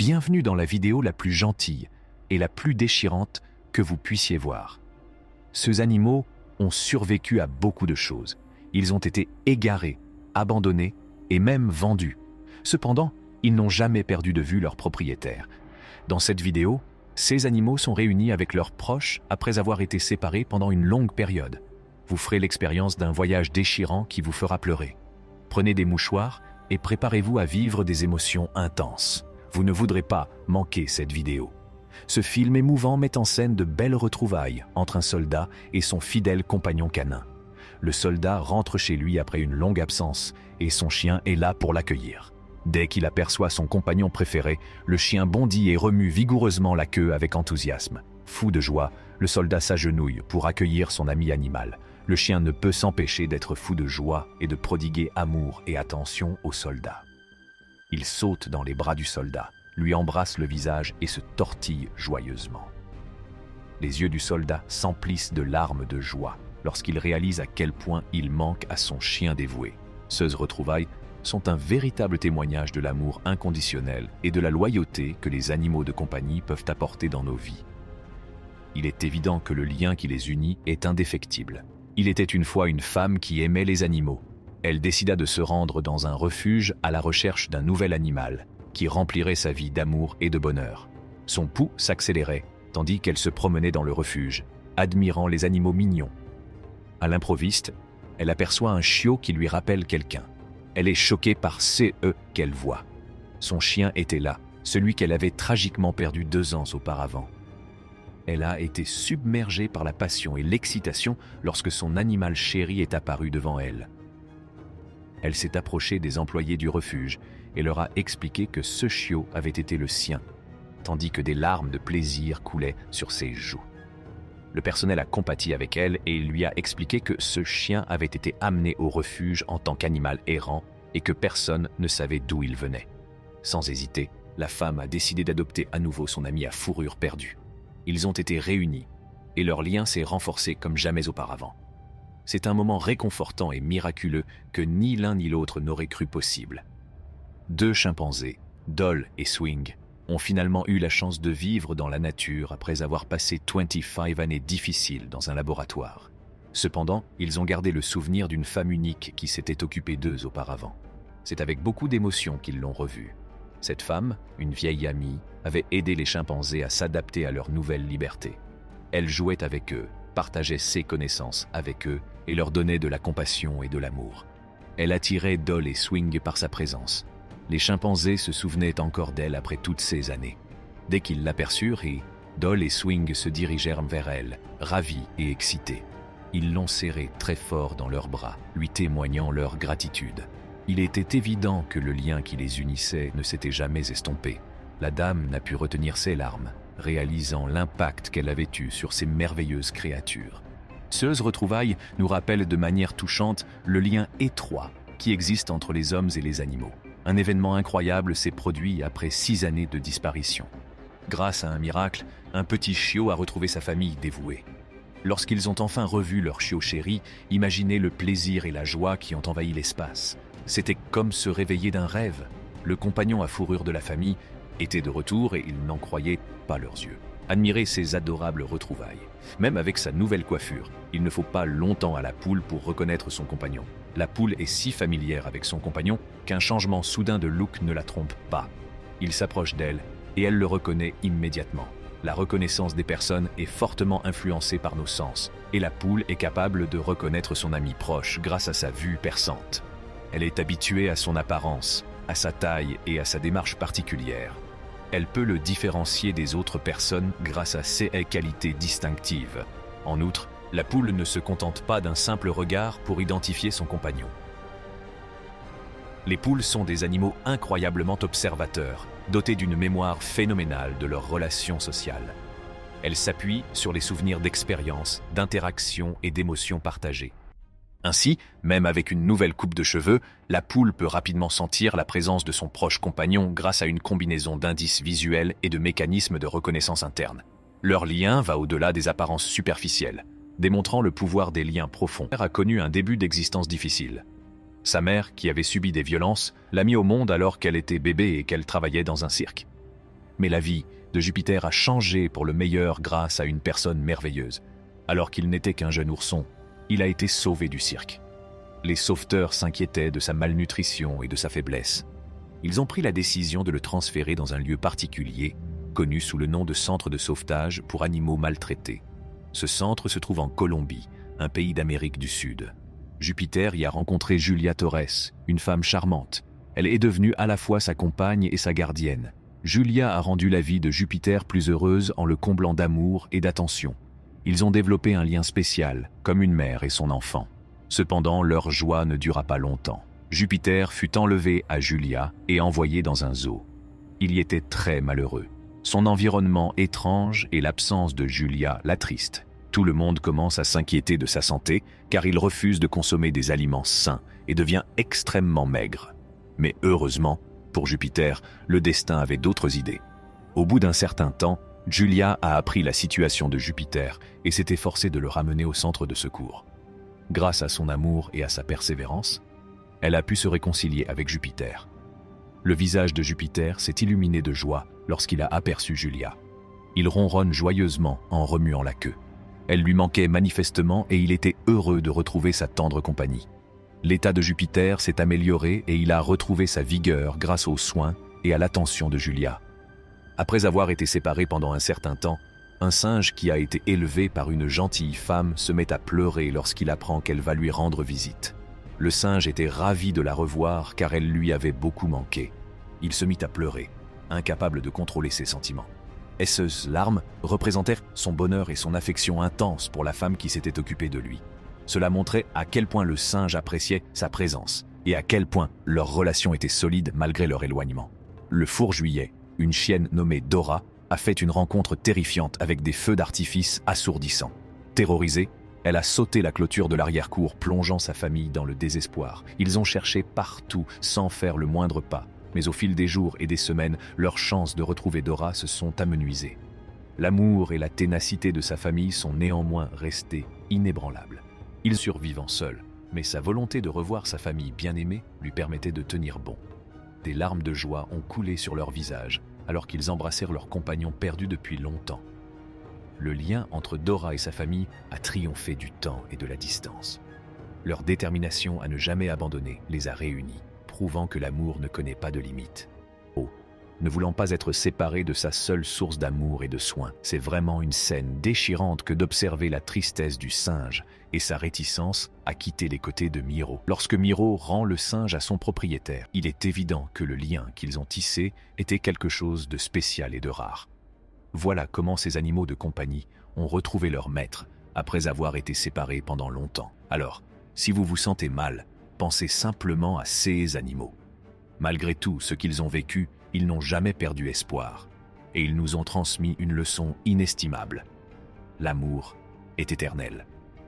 Bienvenue dans la vidéo la plus gentille et la plus déchirante que vous puissiez voir. Ces animaux ont survécu à beaucoup de choses. Ils ont été égarés, abandonnés et même vendus. Cependant, ils n'ont jamais perdu de vue leur propriétaire. Dans cette vidéo, ces animaux sont réunis avec leurs proches après avoir été séparés pendant une longue période. Vous ferez l'expérience d'un voyage déchirant qui vous fera pleurer. Prenez des mouchoirs et préparez-vous à vivre des émotions intenses. Vous ne voudrez pas manquer cette vidéo. Ce film émouvant met en scène de belles retrouvailles entre un soldat et son fidèle compagnon canin. Le soldat rentre chez lui après une longue absence et son chien est là pour l'accueillir. Dès qu'il aperçoit son compagnon préféré, le chien bondit et remue vigoureusement la queue avec enthousiasme. Fou de joie, le soldat s'agenouille pour accueillir son ami animal. Le chien ne peut s'empêcher d'être fou de joie et de prodiguer amour et attention au soldat. Il saute dans les bras du soldat, lui embrasse le visage et se tortille joyeusement. Les yeux du soldat s'emplissent de larmes de joie lorsqu'il réalise à quel point il manque à son chien dévoué. Ces retrouvailles sont un véritable témoignage de l'amour inconditionnel et de la loyauté que les animaux de compagnie peuvent apporter dans nos vies. Il est évident que le lien qui les unit est indéfectible. Il était une fois une femme qui aimait les animaux. Elle décida de se rendre dans un refuge à la recherche d'un nouvel animal qui remplirait sa vie d'amour et de bonheur. Son pouls s'accélérait tandis qu'elle se promenait dans le refuge, admirant les animaux mignons. À l'improviste, elle aperçoit un chiot qui lui rappelle quelqu'un. Elle est choquée par ce qu'elle voit. Son chien était là, celui qu'elle avait tragiquement perdu 2 ans auparavant. Elle a été submergée par la passion et l'excitation lorsque son animal chéri est apparu devant elle. Elle s'est approchée des employés du refuge et leur a expliqué que ce chiot avait été le sien, tandis que des larmes de plaisir coulaient sur ses joues. Le personnel a compati avec elle et lui a expliqué que ce chien avait été amené au refuge en tant qu'animal errant et que personne ne savait d'où il venait. Sans hésiter, la femme a décidé d'adopter à nouveau son ami à fourrure perdue. Ils ont été réunis et leur lien s'est renforcé comme jamais auparavant. C'est un moment réconfortant et miraculeux que ni l'un ni l'autre n'aurait cru possible. 2 chimpanzés, Doll et Swing, ont finalement eu la chance de vivre dans la nature après avoir passé 25 années difficiles dans un laboratoire. Cependant, ils ont gardé le souvenir d'une femme unique qui s'était occupée d'eux auparavant. C'est avec beaucoup d'émotion qu'ils l'ont revue. Cette femme, une vieille amie, avait aidé les chimpanzés à s'adapter à leur nouvelle liberté. Elle jouait avec eux, partageait ses connaissances avec eux et leur donnait de la compassion et de l'amour. Elle attirait Doll et Swing par sa présence. Les chimpanzés se souvenaient encore d'elle après toutes ces années. Dès qu'ils l'aperçurent, Doll et Swing se dirigèrent vers elle, ravis et excités. Ils l'ont serrée très fort dans leurs bras, lui témoignant leur gratitude. Il était évident que le lien qui les unissait ne s'était jamais estompé. La dame n'a pu retenir ses larmes, réalisant l'impact qu'elle avait eu sur ces merveilleuses créatures. Ces retrouvailles nous rappellent de manière touchante le lien étroit qui existe entre les hommes et les animaux. Un événement incroyable s'est produit après 6 années de disparition. Grâce à un miracle, un petit chiot a retrouvé sa famille dévouée. Lorsqu'ils ont enfin revu leur chiot chéri, imaginez le plaisir et la joie qui ont envahi l'espace. C'était comme se réveiller d'un rêve. Le compagnon à fourrure de la famille était de retour et ils n'en croyaient pas leurs yeux. Admirez ces adorables retrouvailles. Même avec sa nouvelle coiffure, il ne faut pas longtemps à la poule pour reconnaître son compagnon. La poule est si familière avec son compagnon qu'un changement soudain de look ne la trompe pas. Il s'approche d'elle et elle le reconnaît immédiatement. La reconnaissance des personnes est fortement influencée par nos sens et la poule est capable de reconnaître son ami proche grâce à sa vue perçante. Elle est habituée à son apparence, à sa taille et à sa démarche particulière. Elle peut le différencier des autres personnes grâce à ses qualités distinctives. En outre, la poule ne se contente pas d'un simple regard pour identifier son compagnon. Les poules sont des animaux incroyablement observateurs, dotés d'une mémoire phénoménale de leurs relations sociales. Elles s'appuient sur les souvenirs d'expériences, d'interactions et d'émotions partagées. Ainsi, même avec une nouvelle coupe de cheveux, la poule peut rapidement sentir la présence de son proche compagnon grâce à une combinaison d'indices visuels et de mécanismes de reconnaissance interne. Leur lien va au-delà des apparences superficielles, démontrant le pouvoir des liens profonds. Elle a connu un début d'existence difficile. Sa mère, qui avait subi des violences, l'a mis au monde alors qu'elle était bébé et qu'elle travaillait dans un cirque. Mais la vie de Jupiter a changé pour le meilleur grâce à une personne merveilleuse. Alors qu'il n'était qu'un jeune ourson, il a été sauvé du cirque. Les sauveteurs s'inquiétaient de sa malnutrition et de sa faiblesse. Ils ont pris la décision de le transférer dans un lieu particulier, connu sous le nom de centre de sauvetage pour animaux maltraités. Ce centre se trouve en Colombie, un pays d'Amérique du Sud. Jupiter y a rencontré Julia Torres, une femme charmante. Elle est devenue à la fois sa compagne et sa gardienne. Julia a rendu la vie de Jupiter plus heureuse en le comblant d'amour et d'attention. Ils ont développé un lien spécial, comme une mère et son enfant. Cependant, leur joie ne dura pas longtemps. Jupiter fut enlevé à Julia et envoyé dans un zoo. Il y était très malheureux. Son environnement étrange et l'absence de Julia l'attristent. Tout le monde commence à s'inquiéter de sa santé car il refuse de consommer des aliments sains et devient extrêmement maigre. Mais heureusement, pour Jupiter, le destin avait d'autres idées. Au bout d'un certain temps, Julia a appris la situation de Jupiter et s'est efforcée de le ramener au centre de secours. Grâce à son amour et à sa persévérance, elle a pu se réconcilier avec Jupiter. Le visage de Jupiter s'est illuminé de joie lorsqu'il a aperçu Julia. Il ronronne joyeusement en remuant la queue. Elle lui manquait manifestement et il était heureux de retrouver sa tendre compagnie. L'état de Jupiter s'est amélioré et il a retrouvé sa vigueur grâce aux soins et à l'attention de Julia. Après avoir été séparés pendant un certain temps, un singe qui a été élevé par une gentille femme se met à pleurer lorsqu'il apprend qu'elle va lui rendre visite. Le singe était ravi de la revoir car elle lui avait beaucoup manqué. Il se mit à pleurer, incapable de contrôler ses sentiments. Ces larmes représentèrent son bonheur et son affection intense pour la femme qui s'était occupée de lui. Cela montrait à quel point le singe appréciait sa présence et à quel point leur relation était solide malgré leur éloignement. Le four juillet, une chienne nommée Dora, a fait une rencontre terrifiante avec des feux d'artifice assourdissants. Terrorisée, elle a sauté la clôture de l'arrière-cour, plongeant sa famille dans le désespoir. Ils ont cherché partout sans faire le moindre pas, mais au fil des jours et des semaines, leurs chances de retrouver Dora se sont amenuisées. L'amour et la ténacité de sa famille sont néanmoins restés inébranlables. Il survivant seul, mais sa volonté de revoir sa famille bien-aimée lui permettait de tenir bon. Des larmes de joie ont coulé sur leur visage, alors qu'ils embrassèrent leur compagnon perdu depuis longtemps. Le lien entre Dora et sa famille a triomphé du temps et de la distance. Leur détermination à ne jamais abandonner les a réunis, prouvant que l'amour ne connaît pas de limites. Oh, ne voulant pas être séparé de sa seule source d'amour et de soins, c'est vraiment une scène déchirante que d'observer la tristesse du singe et sa réticence à quitter les côtés de Miro. Lorsque Miro rend le singe à son propriétaire, il est évident que le lien qu'ils ont tissé était quelque chose de spécial et de rare. Voilà comment ces animaux de compagnie ont retrouvé leur maître après avoir été séparés pendant longtemps. Alors, si vous vous sentez mal, pensez simplement à ces animaux. Malgré tout ce qu'ils ont vécu, ils n'ont jamais perdu espoir et ils nous ont transmis une leçon inestimable. L'amour est éternel.